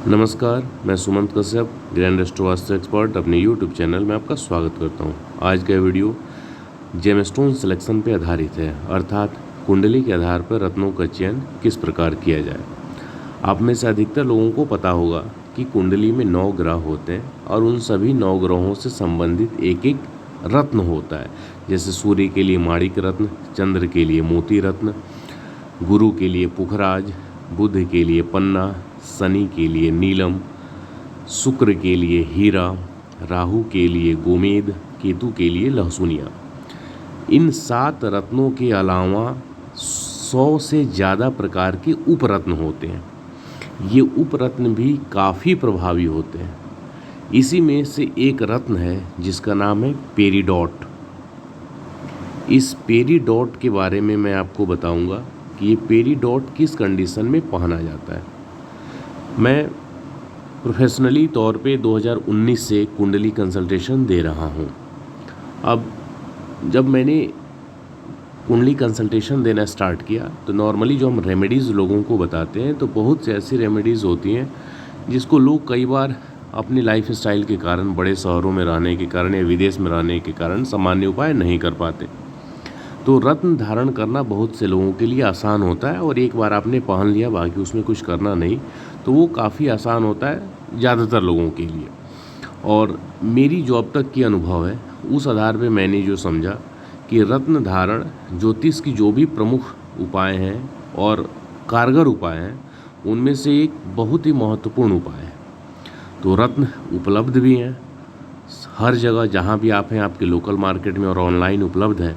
नमस्कार, मैं Sumant Kashyap grand astro vastu expert अपने यूट्यूब चैनल में आपका स्वागत करता हूं। आज का वीडियो जेमस्टोन सिलेक्शन पे आधारित है, अर्थात कुंडली के आधार पर रत्नों का चयन किस प्रकार किया जाए। आप में से अधिकतर लोगों को पता होगा कि कुंडली में 9 ग्रह होते हैं और उन सभी 9 ग्रहों से संबंधित एक एक रत्न होता है। जैसे सूर्य के लिए माणिक रत्न, चंद्र के लिए मोती रत्न, गुरु के लिए पुखराज, बुध के लिए पन्ना, शनि के लिए नीलम, शुक्र के लिए हीरा, राहु के लिए गोमेद, केतु के लिए लहसुनिया। इन 7 रत्नों के अलावा 100 से ज़्यादा प्रकार के उपरत्न होते हैं। ये उपरत्न भी काफ़ी प्रभावी होते हैं। इसी में से एक रत्न है जिसका नाम है पेरीडॉट। इस पेरीडॉट के बारे में मैं आपको बताऊंगा कि ये पेरीडॉट किस कंडीशन में पहना जाता है। मैं प्रोफेशनली तौर पे 2019 से कुंडली कंसल्टेशन दे रहा हूँ। अब जब मैंने कुंडली कंसल्टेशन देना स्टार्ट किया तो नॉर्मली जो हम रेमेडीज़ लोगों को बताते हैं तो बहुत से ऐसी रेमेडीज़ होती हैं जिसको लोग कई बार अपनी लाइफ स्टाइल के कारण, बड़े शहरों में रहने के कारण या विदेश में रहने के कारण सामान्य उपाय नहीं कर पाते। तो रत्न धारण करना बहुत से लोगों के लिए आसान होता है और एक बार आपने पहन लिया, बाकी उसमें कुछ करना नहीं, तो वो काफ़ी आसान होता है ज़्यादातर लोगों के लिए। और मेरी जो अब तक की अनुभव है उस आधार पे मैंने जो समझा कि रत्न धारण ज्योतिष की जो भी प्रमुख उपाय हैं और कारगर उपाय हैं उनमें से एक बहुत ही महत्वपूर्ण उपाय है। तो रत्न उपलब्ध भी हैं हर जगह, जहाँ भी आप हैं, आपके लोकल मार्केट में और ऑनलाइन उपलब्ध है।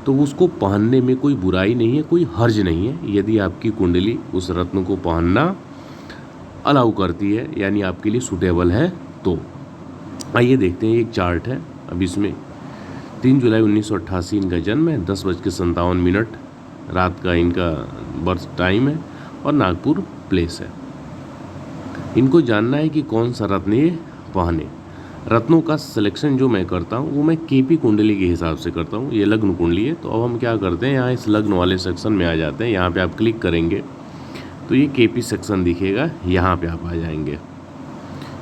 तो उसको पहनने में कोई बुराई नहीं है, कोई हर्ज नहीं है यदि आपकी कुंडली उस रत्न को पहनना अलाउ करती है, यानी आपके लिए सूटेबल है। तो आइए देखते हैं। एक चार्ट है। अब इसमें 3 जुलाई 1988 इनका जन्म है, 10:57 रात का इनका बर्थ टाइम है और नागपुर प्लेस है। इनको जानना है कि कौन सा रत्न ये पहने। रत्नों का सिलेक्शन जो मैं करता हूँ वो मैं केपी कुंडली के हिसाब से करता हूँ। ये लग्न कुंडली है। तो अब हम क्या करते हैं, यहाँ इस लग्न वाले सेक्शन में आ जाते हैं। यहाँ पे आप क्लिक करेंगे तो ये केपी सेक्शन दिखेगा, यहाँ पे आप आ जाएंगे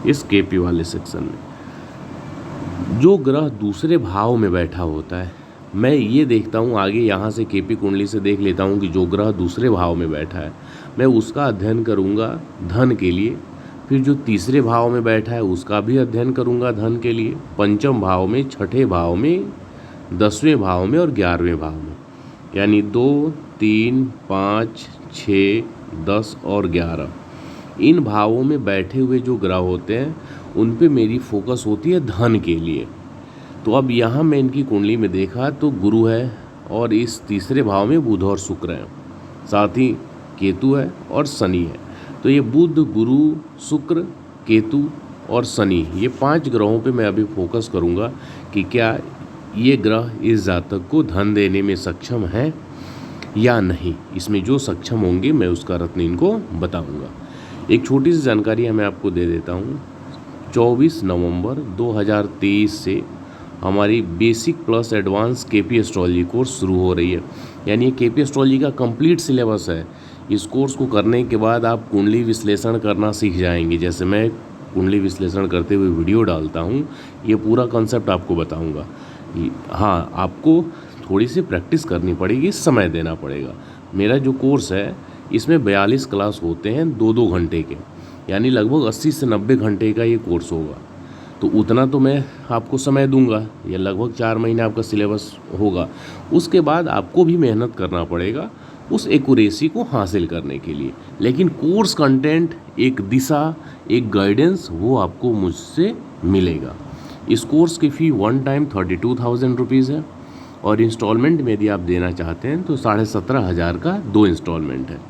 इस केपी वाले सेक्शन में। जो ग्रह दूसरे भाव में बैठा होता है, मैं ये देखता हूँ आगे, यहाँ से केपी कुंडली से देख लेता हूँ कि जो ग्रह दूसरे भाव में बैठा है मैं उसका अध्ययन करूँगा धन के लिए। फिर जो तीसरे भाव में बैठा है उसका भी अध्ययन करूँगा धन के लिए। पंचम भाव में, छठे भाव में, 10वें भाव में और 11वें भाव में, यानी 2, 3, 5, 6, 10 और 11, इन भावों में बैठे हुए जो ग्रह होते हैं उन पे मेरी फोकस होती है धन के लिए। तो अब यहाँ मैं इनकी कुंडली में देखा तो गुरु है और इस तीसरे भाव में बुध और शुक्र है, साथ ही केतु है और शनि है। तो ये बुध, गुरु, शुक्र, केतु और शनि, ये 5 ग्रहों पे मैं अभी फोकस करूँगा कि क्या ये ग्रह इस जातक को धन देने में सक्षम है या नहीं। इसमें जो सक्षम होंगे मैं उसका रत्न इनको बताऊँगा। एक छोटी सी जानकारी मैं आपको दे देता हूँ। 24 नवंबर 2023 से हमारी basic plus advance KP astrology course शुरू हो रही है, यानी ये केपी एस्ट्रोलॉजी का कंप्लीट सिलेबस है। इस कोर्स को करने के बाद आप कुंडली विश्लेषण करना सीख जाएंगे। जैसे मैं कुंडली विश्लेषण करते हुए वीडियो डालता हूँ, ये पूरा कॉन्सेप्ट आपको बताऊँगा। हाँ, आपको थोड़ी सी प्रैक्टिस करनी पड़ेगी, समय देना पड़ेगा। मेरा जो कोर्स है इसमें 42 क्लास होते हैं 2-2 घंटे के, यानी लगभग 80 से 90 घंटे का ये कोर्स होगा। तो उतना तो मैं आपको समय दूंगा, ये लगभग 4 महीने आपका सिलेबस होगा। उसके बाद आपको भी मेहनत करना पड़ेगा उस एक्यूरेसी को हासिल करने के लिए। लेकिन कोर्स कंटेंट, एक दिशा, एक गाइडेंस, वो आपको मुझसे मिलेगा। इस कोर्स की फ़ी 1 टाइम 32,000 रुपीज़ है और इंस्टॉलमेंट में यदि आप देना चाहते हैं तो 17,500 का 2 इंस्टॉलमेंट है।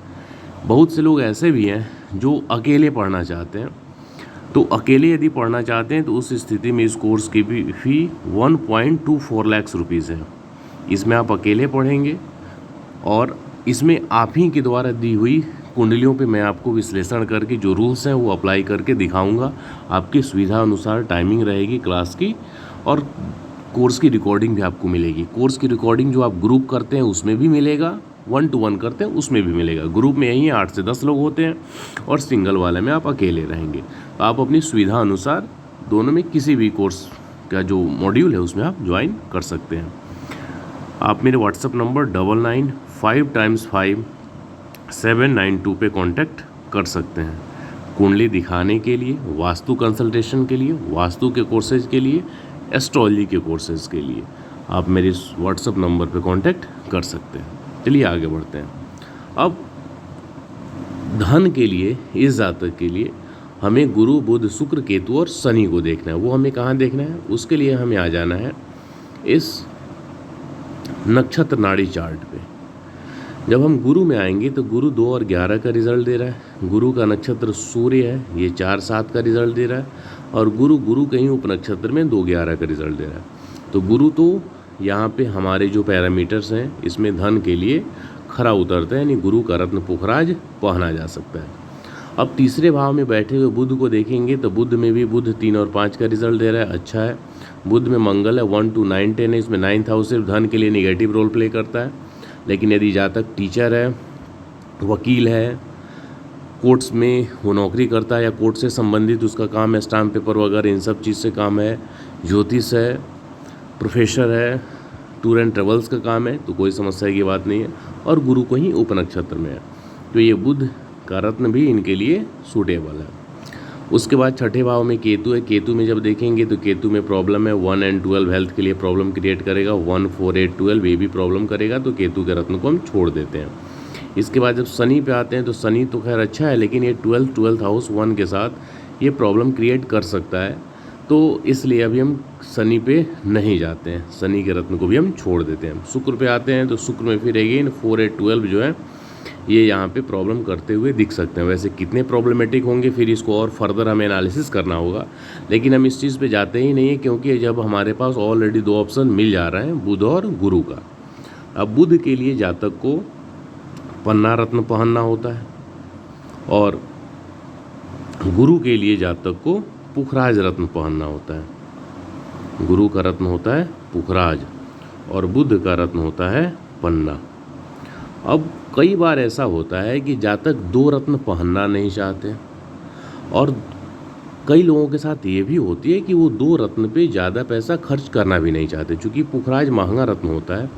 बहुत से लोग ऐसे भी हैं जो अकेले पढ़ना चाहते हैं। तो अकेले यदि पढ़ना चाहते हैं तो उस स्थिति में इस कोर्स की भी फ़ी 1.24 लाख रुपीज़ है। इसमें आप अकेले पढ़ेंगे और इसमें आप ही के द्वारा दी हुई कुंडलियों पे मैं आपको विश्लेषण करके जो रूल्स हैं वो अप्लाई करके दिखाऊंगा। आपकी सुविधा अनुसार टाइमिंग रहेगी क्लास की और कोर्स की रिकॉर्डिंग भी आपको मिलेगी। कोर्स की रिकॉर्डिंग जो आप ग्रुप करते हैं उसमें भी मिलेगा 1-to-1 करते हैं उसमें भी मिलेगा। ग्रुप में यही 8 से 10 लोग होते हैं और सिंगल वाले में आप अकेले रहेंगे। तो आप अपनी सुविधा अनुसार दोनों में किसी भी कोर्स का जो मॉड्यूल है उसमें आप ज्वाइन कर सकते हैं। आप मेरे व्हाट्सअप नंबर 99555792 पे कांटेक्ट कर सकते हैं। कुंडली दिखाने के लिए, वास्तु कंसल्टेशन के लिए, वास्तु के कोर्सेज के लिए, एस्ट्रोलॉजी के कोर्सेज के लिए आप मेरे इस व्हाट्सअप नंबर पे कांटेक्ट कर सकते हैं। चलिए आगे बढ़ते हैं। अब धन के लिए, इस जातक के लिए हमें गुरु, बुध, शुक्र, केतु और शनि को देखना है। वो हमें कहाँ देखना है? उसके लिए हमें आ जाना है इस नक्षत्र नाड़ी चार्ट पे। जब हम गुरु में आएंगे तो गुरु 2 और 11 का रिजल्ट दे रहा है। गुरु का नक्षत्र सूर्य है, ये 4-7 का रिजल्ट दे रहा है। और गुरु कहीं उपनक्षत्र में 2-11 का रिजल्ट दे रहा है। तो गुरु तो यहाँ पे हमारे जो पैरामीटर्स हैं इसमें धन के लिए खरा उतरता है, यानी गुरु का रत्न पुखराज पहना जा सकता है। अब तीसरे भाव में बैठे हुए बुध को देखेंगे तो बुध में भी बुध 3 और 5 का रिजल्ट दे रहा है, अच्छा है। बुध में मंगल है, 1 to 9 10 है, इसमें 9th हाउस सिर्फ धन के लिए नेगेटिव रोल प्ले करता है। लेकिन यदि जातक टीचर है, वकील है, कोर्ट्स में वो नौकरी करता है या कोर्ट से संबंधित उसका काम है, स्टाम्प पेपर वगैरह इन सब चीज़ से काम है, ज्योतिष है, प्रोफेसर है, टूर एंड ट्रेवल्स का काम है, तो कोई समस्या की बात नहीं है। और गुरु को ही उपनक्षत्र में है, तो ये बुध का रत्न भी इनके लिए सूटेबल है। उसके बाद छठे भाव में केतु है। केतु में जब देखेंगे तो केतु में प्रॉब्लम है, 1 and 12 हेल्थ के लिए प्रॉब्लम क्रिएट करेगा, 1 4 8 12 ये भी प्रॉब्लम करेगा, तो केतु के रत्न को हम छोड़ देते हैं। इसके बाद जब शनि पे आते हैं तो शनि तो खैर अच्छा है, लेकिन ये 12th हाउस 1 के साथ ये प्रॉब्लम क्रिएट कर सकता है, तो इसलिए अभी हम शनि पे नहीं जाते हैं, शनि के रत्न को भी हम छोड़ देते हैं। शुक्र पे आते हैं तो शुक्र में फिर अगेन 4 8 12 जो है ये यहाँ पे प्रॉब्लम करते हुए दिख सकते हैं। वैसे कितने प्रॉब्लमेटिक होंगे फिर इसको और फर्दर हमें एनालिसिस करना होगा, लेकिन हम इस चीज़ पे जाते ही नहीं है, क्योंकि जब हमारे पास ऑलरेडी 2 ऑप्शन मिल जा रहे हैं, बुध और गुरु का। अब बुध के लिए जातक को पन्ना रत्न पहनना होता है और गुरु के लिए जातक को पुखराज रत्न पहनना होता है। गुरु का रत्न होता है पुखराज और बुध का रत्न होता है पन्ना। अब कई बार ऐसा होता है कि जातक 2 रत्न पहनना नहीं चाहते, और कई लोगों के साथ ये भी होती है कि वो 2 रत्न पे ज़्यादा पैसा खर्च करना भी नहीं चाहते, क्योंकि पुखराज महंगा रत्न होता है।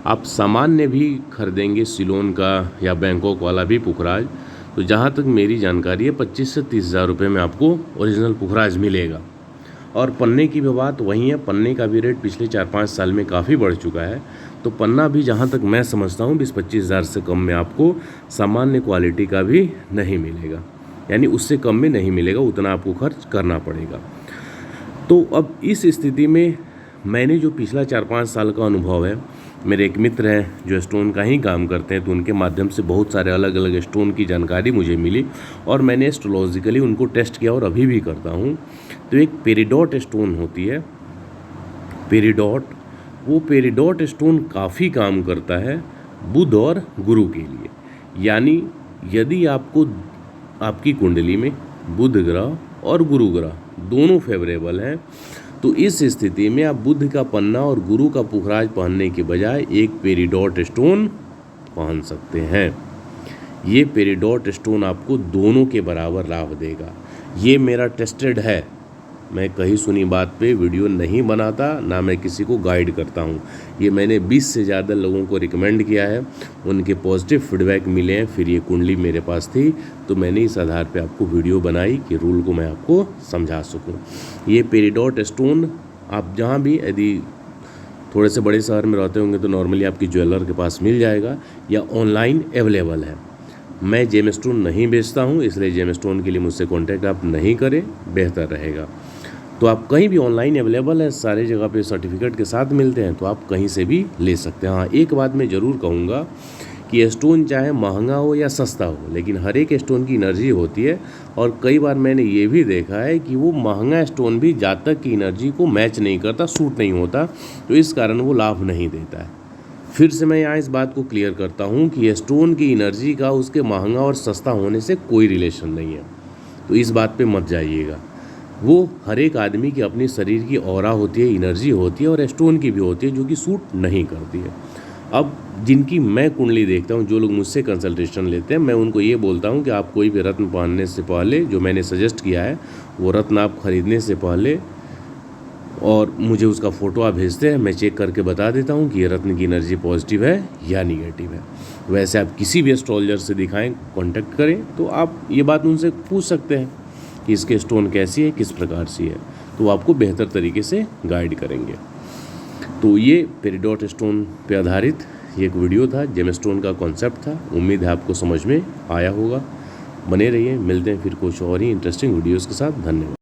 आप सामान्य भी खरीदेंगे, सिलोन का या बैंकॉक वाला भी पुखराज, तो जहाँ तक मेरी जानकारी है 25 से 30 हज़ार रुपये में आपको ओरिजिनल पुखराज मिलेगा। और पन्ने की भी बात वही है, पन्ने का भी रेट पिछले 4-5 साल में काफ़ी बढ़ चुका है, तो पन्ना भी जहाँ तक मैं समझता हूँ 20-25 हज़ार से कम में आपको सामान्य क्वालिटी का भी नहीं मिलेगा, यानी उससे कम में नहीं मिलेगा, उतना आपको खर्च करना पड़ेगा। तो अब इस स्थिति में मैंने जो पिछला 4-5 साल का अनुभव है, मेरे एक मित्र हैं जो स्टोन का ही काम करते हैं, तो उनके माध्यम से बहुत सारे अलग अलग स्टोन की जानकारी मुझे मिली और मैंने एस्ट्रोलॉजिकली उनको टेस्ट किया और अभी भी करता हूँ। तो एक पेरिडॉट स्टोन होती है, पेरिडॉट, वो पेरिडॉट स्टोन काफ़ी काम करता है बुध और गुरु के लिए। यानी यदि आपको आपकी कुंडली में बुध ग्रह और गुरु ग्रह दोनों फेवरेबल हैं, तो इस स्थिति में आप बुध का पन्ना और गुरु का पुखराज पहनने के बजाय एक पेरिडॉट स्टोन पहन सकते हैं। ये पेरिडॉट स्टोन आपको दोनों के बराबर लाभ देगा। ये मेरा टेस्टेड है, मैं कहीं सुनी बात पे वीडियो नहीं बनाता, ना मैं किसी को गाइड करता हूँ। ये मैंने 20 से ज़्यादा लोगों को रिकमेंड किया है, उनके पॉजिटिव फीडबैक मिले हैं, फिर ये कुंडली मेरे पास थी, तो मैंने इस आधार पे आपको वीडियो बनाई कि रूल को मैं आपको समझा सकूँ। ये पेरिडॉट स्टोन आप जहाँ भी, यदि थोड़े से बड़े शहर में रहते होंगे तो नॉर्मली आपकी ज्वेलर के पास मिल जाएगा या ऑनलाइन अवेलेबल है। मैं जेम स्टोन नहीं बेचता हूँ, इसलिए जेम स्टोन के लिए मुझसे कॉन्टैक्ट आप नहीं करें, बेहतर रहेगा। तो आप कहीं भी ऑनलाइन अवेलेबल है, सारे जगह पे सर्टिफिकेट के साथ मिलते हैं, तो आप कहीं से भी ले सकते हैं। हाँ, एक बात मैं ज़रूर कहूँगा कि स्टोन चाहे महंगा हो या सस्ता हो, लेकिन हर एक स्टोन की एनर्जी होती है, और कई बार मैंने ये भी देखा है कि वो महंगा स्टोन भी जातक की एनर्जी को मैच नहीं करता, सूट नहीं होता, तो इस कारण वो लाभ नहीं देता है। फिर से मैं यहाँ इस बात को क्लियर करता हूँ कि स्टोन की एनर्जी का उसके महंगा और सस्ता होने से कोई रिलेशन नहीं है, तो इस बात पे मत जाइएगा। वो हर एक आदमी की अपनी शरीर की ऑरा होती है, एनर्जी होती है, और स्टोन की भी होती है जो कि सूट नहीं करती है। अब जिनकी मैं कुंडली देखता हूँ, जो लोग मुझसे कंसल्टेशन लेते हैं, मैं उनको ये बोलता हूँ कि आप कोई भी रत्न पहनने से पहले, जो मैंने सजेस्ट किया है वो रत्न आप खरीदने से पहले और मुझे उसका फ़ोटो आप भेजते हैं, मैं चेक करके बता देता हूँ कि ये रत्न की एनर्जी पॉजिटिव है या निगेटिव है। वैसे आप किसी भी एस्ट्रोलॉजर से दिखाएं, कांटेक्ट करें, तो आप ये बात उनसे पूछ सकते हैं कि इसके स्टोन कैसी है, किस प्रकार सी है, तो वो आपको बेहतर तरीके से गाइड करेंगे। तो ये पेरिडोट स्टोन पे आधारित ये एक वीडियो था, जेम स्टोन का कॉन्सेप्ट था। उम्मीद है आपको समझ में आया होगा। बने रहिए, मिलते हैं फिर कुछ और ही इंटरेस्टिंग वीडियोज़ के साथ। धन्यवाद।